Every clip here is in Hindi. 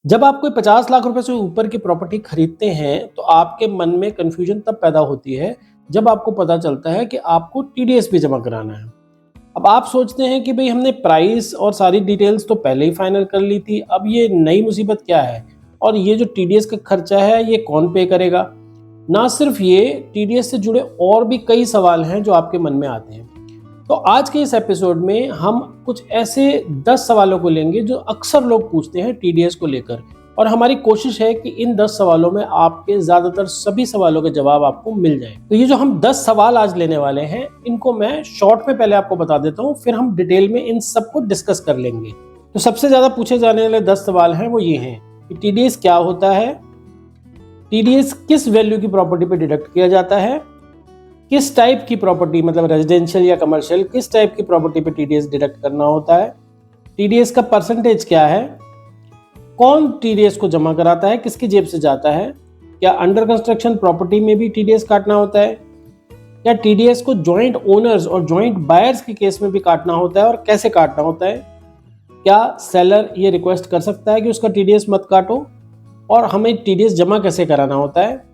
जब आप कोई 50 लाख रुपए से ऊपर की प्रॉपर्टी खरीदते हैं तो आपके मन में कन्फ्यूजन तब पैदा होती है जब आपको पता चलता है कि आपको टीडीएस भी जमा कराना है। अब आप सोचते हैं कि भाई हमने प्राइस और सारी डिटेल्स तो पहले ही फाइनल कर ली थी, अब ये नई मुसीबत क्या है और ये जो टीडीएस का खर्चा है ये कौन पे करेगा। ना सिर्फ ये, टीडीएस से जुड़े और भी कई सवाल हैं जो आपके मन में आते हैं। तो आज के इस एपिसोड में हम कुछ ऐसे 10 सवालों को लेंगे जो अक्सर लोग पूछते हैं टीडीएस को लेकर, और हमारी कोशिश है कि इन 10 सवालों में आपके ज्यादातर सभी सवालों के जवाब आपको मिल जाए। तो ये जो हम 10 सवाल आज लेने वाले हैं इनको मैं शॉर्ट में पहले आपको बता देता हूँ, फिर हम डिटेल में इन सबको डिस्कस कर लेंगे। तो सबसे ज्यादा पूछे जाने वाले 10 सवाल हैं वो ये हैं कि टीडीएस क्या होता है, टीडीएस किस वैल्यू की प्रॉपर्टी पे डिडक्ट किया जाता है, किस टाइप की प्रॉपर्टी मतलब रेजिडेंशियल या कमर्शियल किस टाइप की प्रॉपर्टी पे टीडीएस डिडक्ट करना होता है, टीडीएस का परसेंटेज क्या है, कौन टीडीएस को जमा कराता है, किसकी जेब से जाता है, क्या अंडर कंस्ट्रक्शन प्रॉपर्टी में भी टीडीएस काटना होता है, क्या टीडीएस को जॉइंट ओनर्स और जॉइंट बायर्स के केस में भी काटना होता है और कैसे काटना होता है, क्या सेलर ये रिक्वेस्ट कर सकता है कि उसका टीडीएस मत काटो, और हमें टीडीएस जमा कैसे कराना होता है,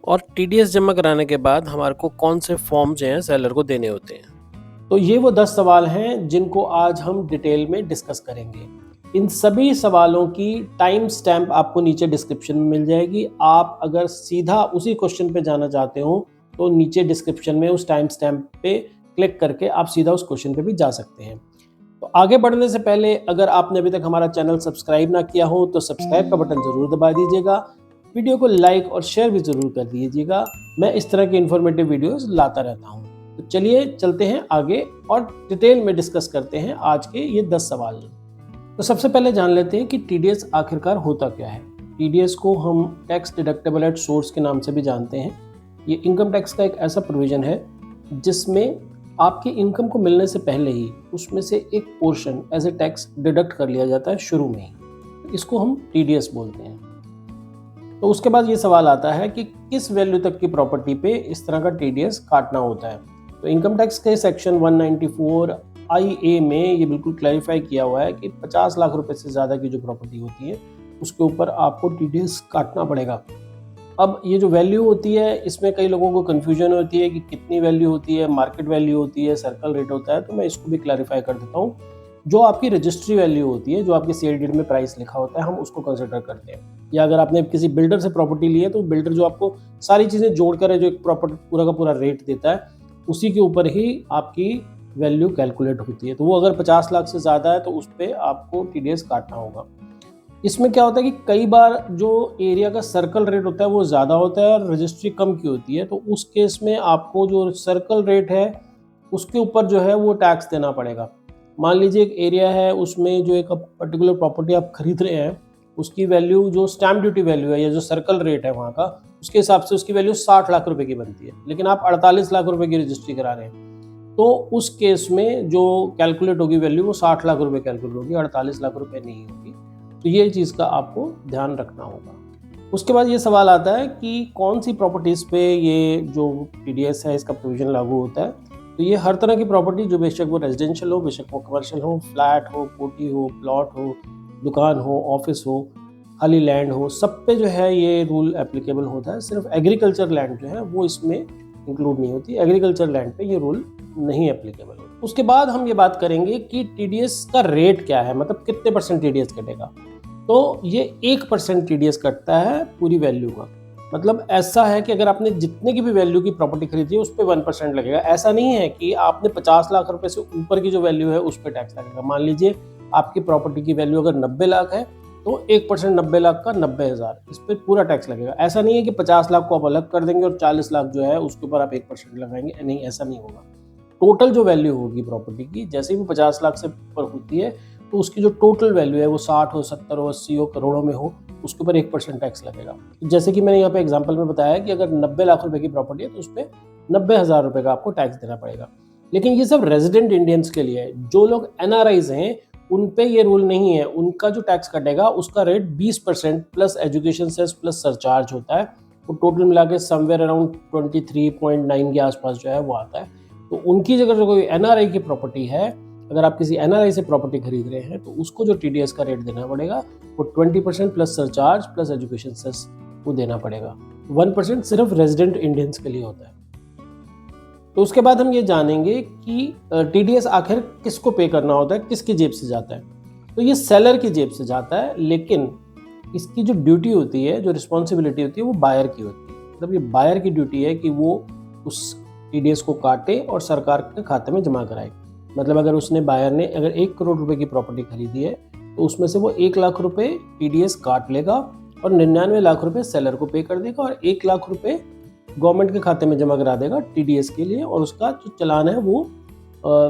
और टीडीएस जमा कराने के बाद हमारे को कौन से फॉर्म जो हैं सेलर को देने होते हैं। तो ये वो 10 सवाल हैं जिनको आज हम डिटेल में डिस्कस करेंगे। इन सभी सवालों की टाइम स्टैम्प आपको नीचे डिस्क्रिप्शन में मिल जाएगी। आप अगर सीधा उसी क्वेश्चन पे जाना चाहते हो तो नीचे डिस्क्रिप्शन में उस टाइम स्टैम्प पे क्लिक करके आप सीधा उस क्वेश्चन पे भी जा सकते हैं। तो आगे बढ़ने से पहले अगर आपने अभी तक हमारा चैनल सब्सक्राइब ना किया हो तो सब्सक्राइब का बटन जरूर दबा दीजिएगा, वीडियो को लाइक और शेयर भी जरूर कर दीजिएगा। मैं इस तरह के इन्फॉर्मेटिव वीडियोस लाता रहता हूँ। तो चलिए चलते हैं आगे और डिटेल में डिस्कस करते हैं आज के ये 10 सवाल। तो सबसे पहले जान लेते हैं कि टीडीएस आखिरकार होता क्या है। टीडीएस को हम टैक्स डिडक्टेबल एट सोर्स के नाम से भी जानते हैं। ये इनकम टैक्स का एक ऐसा प्रोविजन है जिसमें आपकी इनकम को मिलने से पहले ही उसमें से एक portion as a tax deduct कर लिया जाता है शुरू में ही। इसको हम टीडीएस बोलते हैं। तो उसके बाद ये सवाल आता है कि किस वैल्यू तक की प्रॉपर्टी पे इस तरह का टीडीएस काटना होता है। तो इनकम टैक्स के सेक्शन 194 IA में ये बिल्कुल क्लैरिफाई किया हुआ है कि 50 लाख रुपए से ज़्यादा की जो प्रॉपर्टी होती है उसके ऊपर आपको टीडीएस काटना पड़ेगा। अब ये जो वैल्यू होती है इसमें कई लोगों को कन्फ्यूजन होती है कि कितनी वैल्यू होती है, मार्केट वैल्यू होती है, सर्कल रेट होता है। तो मैं इसको भी क्लैरिफाई कर देता हूँ। जो आपकी रजिस्ट्री वैल्यू होती है, जो आपकी सेल डीड में प्राइस लिखा होता है, हम उसको कंसिडर करते हैं। या अगर आपने किसी बिल्डर से प्रॉपर्टी ली है तो बिल्डर जो आपको सारी चीज़ें जोड़कर है जो एक प्रॉपर्टी पूरा का पूरा रेट देता है, उसी के ऊपर ही आपकी वैल्यू कैलकुलेट होती है। तो वो अगर 50 लाख से ज़्यादा है तो उस पर आपको टीडीएस काटना होगा। इसमें क्या होता है कि कई बार जो एरिया का सर्कल रेट होता है वो ज़्यादा होता है और रजिस्ट्री कम की होती है, तो उस केस में आपको जो सर्कल रेट है उसके ऊपर जो है वो टैक्स देना पड़ेगा। मान लीजिए एक एरिया है, उसमें जो एक पर्टिकुलर प्रॉपर्टी आप खरीद रहे हैं उसकी वैल्यू जो स्टैम्प ड्यूटी वैल्यू है या जो सर्कल रेट है वहाँ का, उसके हिसाब से उसकी वैल्यू 60 लाख रुपए की बनती है, लेकिन आप 48 लाख रुपए की रजिस्ट्री करा रहे हैं। तो उस केस में जो कैलकुलेट होगी वैल्यू वो 60 लाख रुपए कैलकुलेट होगी, 48 लाख रुपए नहीं होगी। तो ये चीज़ का आपको ध्यान रखना होगा। उसके बाद ये सवाल आता है कि कौन सी प्रॉपर्टीज़ पे ये जो टीडीएस है इसका प्रोविजन लागू होता है। तो ये हर तरह की प्रॉपर्टी, जो बेशक वो रेजिडेंशियल हो, बेशक वो कमर्शियल हो, फ्लैट हो, कोठी हो, प्लॉट हो, दुकान हो, ऑफिस हो, खाली लैंड हो, सब पे जो है ये रूल एप्लीकेबल होता है। सिर्फ एग्रीकल्चर लैंड जो है वो इसमें इंक्लूड नहीं होती। एग्रीकल्चर लैंड पे ये रूल नहीं एप्लीकेबल होता। उसके बाद हम ये बात करेंगे कि टीडीएस का रेट क्या है, मतलब कितने % टीडीएस कटेगा। तो ये 1% टीडीएस कटता है पूरी वैल्यू का। मतलब ऐसा है कि अगर आपने जितने की भी वैल्यू की प्रॉपर्टी खरीदी है उस पर 1% लगेगा। ऐसा नहीं है कि आपने 50 लाख रुपए से ऊपर की जो वैल्यू है उस पर टैक्स लगेगा। मान लीजिए आपकी प्रॉपर्टी की वैल्यू अगर 90 लाख है तो 1% 90 लाख का 90,000, इस पर पूरा टैक्स लगेगा। ऐसा नहीं है कि 50 लाख को आप अलग कर देंगे और 40 लाख जो है उसके ऊपर आप 1% लगाएंगे, नहीं, ऐसा नहीं होगा। टोटल जो वैल्यू होगी प्रॉपर्टी की, जैसे ही वो 50 लाख से ऊपर होती है तो उसकी जो टोटल वैल्यू है वो 60 हो, 70 हो, 80 हो, करोड़ों में हो, उसके ऊपर 1% टैक्स लगेगा। जैसे कि मैंने यहाँ पे एग्जांपल में बताया कि अगर 90 लाख रुपए की प्रॉपर्टी है तो उस पर 90,000 रुपए का आपको टैक्स देना पड़ेगा। लेकिन ये सब रेजिडेंट इंडियंस के लिए है। जो लोग NRIs हैं उन पे ये रूल नहीं है। उनका जो टैक्स कटेगा उसका rate 20% plus education cess plus surcharge होता है। तो टोटल मिला के समवेयर अराउंड 23.9 के आसपास जो है वो आता है। तो उनकी अगर जो कोई NRI की प्रॉपर्टी है अगर आप किसी एनआरआई से प्रॉपर्टी खरीद रहे हैं तो उसको जो टीडीएस का रेट देना पड़ेगा वो 20% plus surcharge plus education cess वो देना पड़ेगा। 1% सिर्फ रेजिडेंट इंडियंस के लिए होता है। तो उसके बाद हम ये जानेंगे कि टीडीएस आखिर किसको पे करना होता है, किसकी जेब से जाता है। तो ये सेलर की जेब से जाता है, लेकिन इसकी जो ड्यूटी होती है, जो रिस्पॉन्सिबिलिटी होती है, वो बायर की होती है। मतलब ये बायर की ड्यूटी है कि वो उस टीडीएस को काटे और सरकार के खाते में जमा कराए। मतलब अगर उसने बायर ने अगर 1 करोड़ रुपए की प्रॉपर्टी खरीदी है तो उसमें से वो 1 लाख रुपए टीडीएस काट लेगा और 99 लाख रुपए सेलर को पे कर देगा और 1 लाख रुपए गवर्नमेंट के खाते में जमा करा देगा टीडीएस के लिए, और उसका जो चालान है वो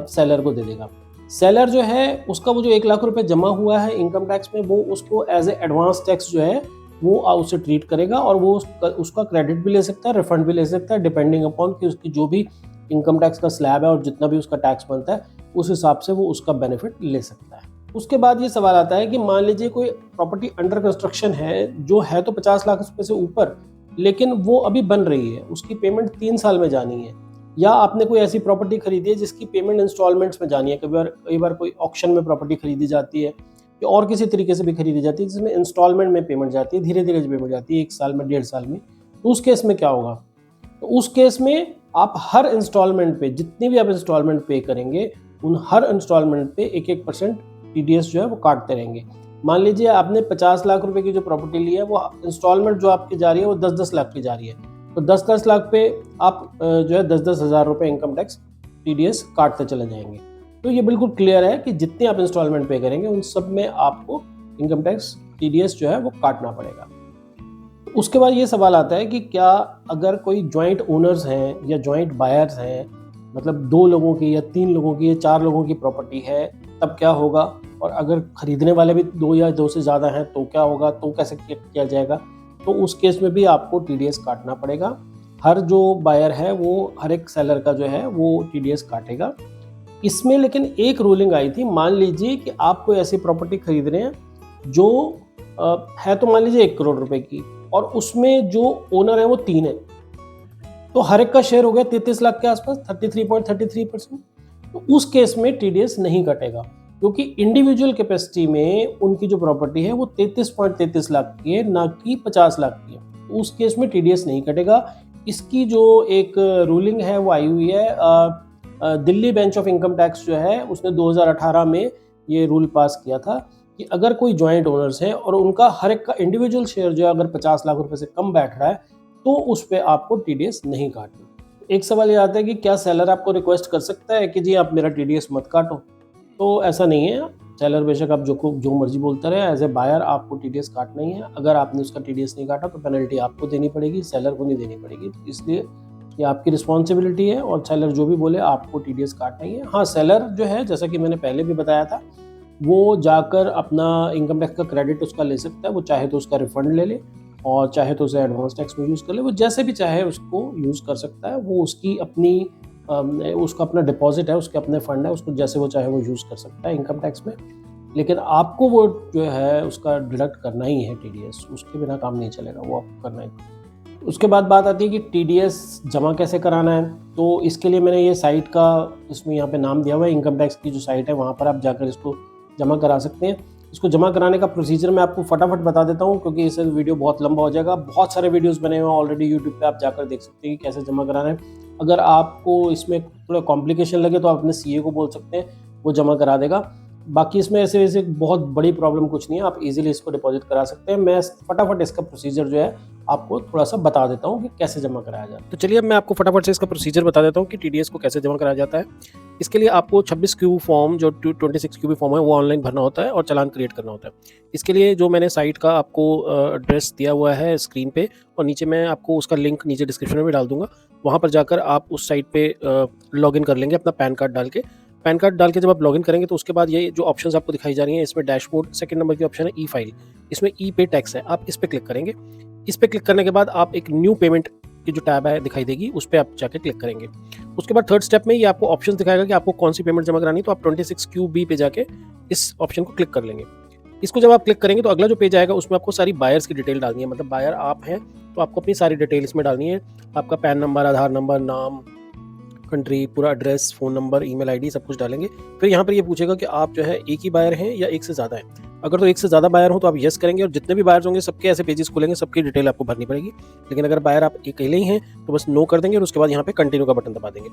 सेलर को दे देगा। सेलर जो है उसका वो जो 1 लाख रुपए जमा हुआ है इनकम टैक्स में, वो उसको एज ए एडवांस टैक्स जो है वो उसे ट्रीट करेगा और वो उसका क्रेडिट भी ले सकता है, रिफंड भी ले सकता है, डिपेंडिंग अपॉन कि उसकी जो भी इनकम टैक्स का स्लैब है और जितना भी उसका टैक्स बनता है उस हिसाब से वो उसका बेनिफिट ले सकता है। उसके बाद ये सवाल आता है कि मान लीजिए कोई प्रॉपर्टी अंडर कंस्ट्रक्शन है जो है तो 50 लाख रुपए से ऊपर, लेकिन वो अभी बन रही है, उसकी पेमेंट 3 साल में जानी है, या आपने कोई ऐसी प्रॉपर्टी खरीदी है जिसकी पेमेंट इंस्टॉलमेंट्स में जानी है। कई बार कोई ऑक्शन में प्रॉपर्टी खरीदी जाती है या और किसी तरीके से भी खरीदी जाती है जिसमें इंस्टॉलमेंट में पेमेंट जाती है, धीरे धीरे पेमेंट जाती है, 1 साल में, 1.5 साल में। तो उस केस में क्या होगा? तो उस केस में आप हर इंस्टॉलमेंट पे, जितनी भी आप इंस्टॉलमेंट पे करेंगे उन हर इंस्टॉलमेंट पे 1% टीडीएस जो है वो काटते रहेंगे। मान लीजिए आपने 50 लाख रुपए की जो प्रॉपर्टी ली है वो इंस्टॉलमेंट जो आपकी जा रही है वो 10-10 लाख की जा रही है, तो 10-10 लाख पे आप जो है 10-10 हज़ार रुपये इनकम टैक्स टीडीएस काटते चले जाएंगे। तो ये बिल्कुल क्लियर है कि जितने आप इंस्टॉलमेंट पे करेंगे उन सब में आपको इनकम टैक्स टीडीएस जो है वो काटना पड़ेगा। उसके बाद ये सवाल आता है कि क्या अगर कोई जॉइंट ओनर्स हैं या जॉइंट बायर्स हैं, मतलब 2 लोगों की या 3 लोगों की या 4 लोगों की प्रॉपर्टी है, तब क्या होगा? और अगर खरीदने वाले भी 2 या 2 से ज़्यादा हैं तो क्या होगा? तो कैसे किया जाएगा? तो उस केस में भी आपको टीडीएस काटना पड़ेगा। हर जो बायर है वो हर एक सेलर का जो है वो टीडीएस काटेगा। इसमें लेकिन एक रूलिंग आई थी, मान लीजिए कि आप कोई ऐसी प्रॉपर्टी खरीद रहे हैं जो है तो मान लीजिए 1 करोड़ रुपए की, और उसमें जो ओनर है वो 3 है, तो हर एक का शेयर हो गया 33 लाख के आसपास, 33.33%। तो उस केस में टीडीएस नहीं कटेगा, क्योंकि इंडिविजुअल कैपेसिटी में उनकी जो प्रॉपर्टी है वो 33.33 लाख की है, ना कि 50 लाख की है। तो उस केस में टीडीएस नहीं कटेगा। इसकी जो एक रूलिंग है वो आई हुई है, Delhi bench of income tax जो है उसने 2018 में ये रूल पास किया था कि अगर कोई जॉइंट ओनर्स है और उनका हर एक का इंडिविजुअल शेयर जो है अगर 50 लाख रुपए से कम बैठ रहा है तो उस पर आपको टीडीएस नहीं काटना। एक सवाल ये आता है कि क्या सेलर आपको रिक्वेस्ट कर सकता है कि जी आप मेरा टीडीएस मत काटो? तो ऐसा नहीं है। सेलर बेशक आप जो मर्जी बोलता रहे, एज ए बायर आपको टीडीएस काटना ही है। अगर आपने उसका टीडीएस नहीं काटा तो पेनल्टी आपको देनी पड़ेगी, सेलर को नहीं देनी पड़ेगी। इसलिए ये आपकी रिस्पॉन्सिबिलिटी है और सेलर जो भी बोले आपको टीडीएस काटना ही है। हाँ, सेलर जो है जैसा कि मैंने पहले भी बताया था वो जाकर अपना इनकम टैक्स का क्रेडिट उसका ले सकता है। वो चाहे तो उसका रिफंड ले ले और चाहे तो उसे एडवांस टैक्स में यूज़ कर ले, वो जैसे भी चाहे उसको यूज़ कर सकता है। वो उसकी अपनी उसका अपना डिपॉजिट है, उसके अपने फंड है, उसको जैसे वो चाहे वो यूज़ कर सकता है इनकम टैक्स में। लेकिन आपको वो जो है उसका डिडक्ट करना ही है टीडीएस, उसके बिना काम नहीं चलेगा, वो आपको करना ही। उसके बाद बात आती है कि टीडीएस जमा कैसे कराना है। तो इसके लिए मैंने ये साइट का इसमें यहाँ पे नाम दिया हुआ है, इनकम टैक्स की जो साइट है वहाँ पर आप जाकर इसको जमा करा सकते हैं। इसको जमा कराने का प्रोसीजर मैं आपको फटाफट बता देता हूँ, क्योंकि इससे वीडियो बहुत लंबा हो जाएगा। बहुत सारे वीडियोस बने हुए हैं ऑलरेडी यूट्यूब पे, आप जाकर देख सकते हैं कि कैसे जमा कराना है। अगर आपको इसमें थोड़ा कॉम्प्लिकेशन लगे तो आप अपने सीए को बोल सकते हैं, वो जमा करा देगा। बाकी इसमें ऐसे वैसे बहुत बड़ी प्रॉब्लम कुछ नहीं है, आप इजीली इसको डिपॉजिट करा सकते हैं। मैं फटाफट इसका प्रोसीजर जो है आपको थोड़ा सा बता देता हूँ कि कैसे जमा कराया जाता है। तो चलिए अब मैं आपको फटाफट से इसका प्रोसीजर बता देता हूँ कि टीडीएस को कैसे जमा कराया जाता है। इसके लिए आपको 26 क्यू फॉर्म, जो 26 क्यू फॉर्म है वो ऑनलाइन भरना होता है और चालान क्रिएट करना होता है। इसके लिए जो मैंने साइट का आपको एड्रेस दिया हुआ है स्क्रीन पे, और नीचे मैं आपको उसका लिंक नीचे डिस्क्रिप्शन में भी डाल दूंगा। वहाँ पर जाकर आप उस साइट पे लॉगिन कर लेंगे अपना पैन कार्ड डाल के। पैन कार्ड डाल के जब आप लॉगिन करेंगे तो उसके बाद ये जो ऑप्शंस आपको दिखाई जा रही हैं, इसमें डैशबोर्ड सेकंड नंबर की ऑप्शन है ई फाइल, इसमें ई पे टैक्स है, आप इस पे क्लिक करेंगे। इस पे क्लिक करने के बाद आप एक न्यू पेमेंट की जो टैब है दिखाई देगी, उस पर आप जाके क्लिक करेंगे। उसके बाद थर्ड स्टेप में ये आपको ऑप्शन दिखाएगा कि आपको कौन सी पेमेंट जमा करानी है, तो आप 26QB पे जाके इस ऑप्शन को क्लिक कर लेंगे। इसको जब आप क्लिक करेंगे तो अगला जो पेज आएगा उसमें आपको सारी बायर्स की डिटेल डालनी है। मतलब बायर आप हैं तो आपको अपनी सारी डिटेल इसमें डालनी है, आपका पैन नंबर, आधार नंबर, नाम, कंट्री, पूरा address, phone number, email ID सब कुछ डालेंगे। फिर यहाँ पर ये पूछेगा कि आप जो है एक ही बायर हैं या एक से ज़्यादा हैं। अगर तो एक से ज़्यादा बायर हो तो आप येस करेंगे और जितने भी बायर्स होंगे सबके ऐसे पेजेस खुलेंगे, सबकी डिटेल आपको भरनी पड़ेगी। लेकिन अगर बायर आप अकेले ही हैं तो बस नो कर देंगे और उसके बाद यहाँ पे कंटिन्यू का बटन दबा देंगे।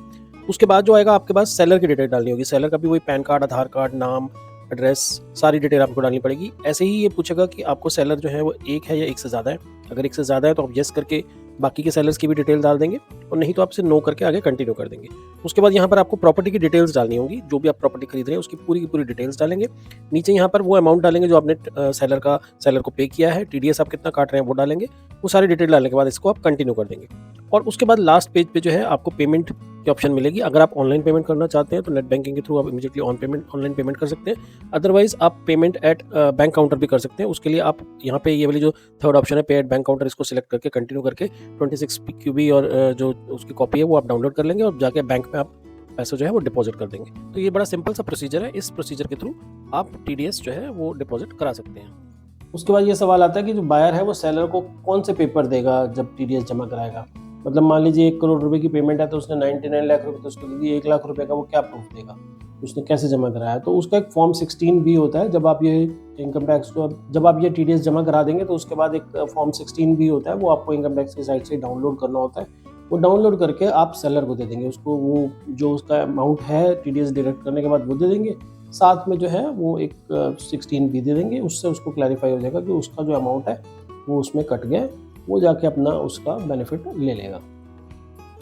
उसके बाद जो आएगा आपके पास सेलर की डिटेल डालनी होगी। सेलर का भी वही पैन कार्ड, आधार कार्ड, नाम, एड्रेस, सारी डिटेल आपको डालनी पड़ेगी। ऐसे ही ये पूछेगा कि आपको सेलर जो है वो एक है या एक से ज़्यादा है। अगर एक से ज़्यादा है तो आप येस करके बाकी के सेलर्स की भी डिटेल डाल देंगे और नहीं तो आपसे नो करके आगे कंटिन्यू कर देंगे। उसके बाद यहाँ पर आपको प्रॉपर्टी की डिटेल्स डालनी होगी। जो भी आप प्रॉपर्टी खरीद रहे हैं उसकी पूरी की पूरी डिटेल्स डालेंगे। नीचे यहाँ पर वो अमाउंट डालेंगे जो आपने सेलर को पे किया है। टीडीएस आप कितना काट रहे हैं वो डालेंगे। वो सारी डिटेल डालने के बाद इसको आप कंटिन्यू कर देंगे और उसके बाद लास्ट पेज पे जो है आपको पेमेंट की ऑप्शन मिलेगी। अगर आप ऑनलाइन पेमेंट करना चाहते हैं तो नेट बैंकिंग के थ्रू आप इमीडिएटली ऑनलाइन पेमेंट कर सकते हैं। अदरवाइज आप पेमेंट एट बैंक काउंटर भी कर सकते हैं। उसके लिए आप यहाँ पे ये वाली जो थर्ड ऑप्शन है पे एट बैंक काउंटर, इसको सिलेक्ट करके कंटिन्यू करके 26 क्यूबी और जो उसकी कॉपी है वो आप डाउनलोड कर लेंगे और जाके बैंक में आप पैसा जो है वो डिपॉजिट कर देंगे। तो ये बड़ा सिंपल सा प्रोसीजर है। इस प्रोसीजर के थ्रू आप टीडीएस जो है वो डिपॉजिट करा सकते हैं। उसके बाद ये सवाल आता है कि जो बायर है वो सेलर को कौन से पेपर देगा जब टीडीएस जमा कराएगा। मतलब मान लीजिए 1 करोड़ रुपए की पेमेंट है तो उसने 99 लाख रुपए तो उसको दे दिए, 1 लाख रुपए का वो क्या प्रूफ देगा, उसने कैसे जमा कराया। तो उसका एक फॉर्म 16 भी होता है। जब आप ये इनकम टैक्स को जब आप ये टीडीएस जमा करा देंगे तो उसके बाद एक फॉर्म 16 भी होता है, वो आपको इनकम टैक्स की साइट से डाउनलोड करना होता है। वो डाउनलोड करके आप सेलर को दे देंगे। उसको वो जो उसका अमाउंट है टीडीएस डिडक्ट करने के बाद वो दे देंगे। साथ में जो है वो एक 16 भी दे देंगे। उससे उसको क्लैरिफाई हो जाएगा कि उसका जो अमाउंट है वो उसमें कट गया, वो जाके अपना उसका बेनिफिट ले लेगा।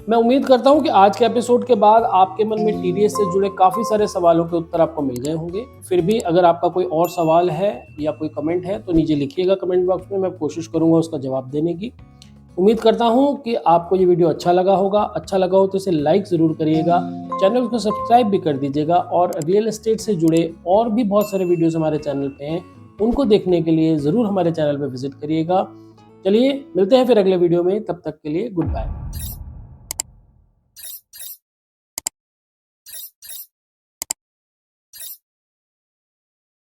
मैं उम्मीद करता हूं कि आज के एपिसोड के बाद आपके मन में टीडीएस से जुड़े काफ़ी सारे सवालों के उत्तर आपको मिल गए होंगे। फिर भी अगर आपका कोई और सवाल है या कोई कमेंट है तो नीचे लिखिएगा कमेंट बॉक्स में, मैं कोशिश करूंगा उसका जवाब देने की। उम्मीद करता हूं कि आपको ये वीडियो अच्छा लगा होगा। अच्छा लगा हो तो इसे लाइक ज़रूर करिएगा, चैनल को सब्सक्राइब भी कर दीजिएगा और रियल एस्टेट से जुड़े और भी बहुत सारे वीडियोज़ हमारे चैनल पे हैं, उनको देखने के लिए ज़रूर हमारे चैनल पर विजिट करिएगा। चलिए मिलते हैं फिर अगले वीडियो में, तब तक के लिए गुड बाय।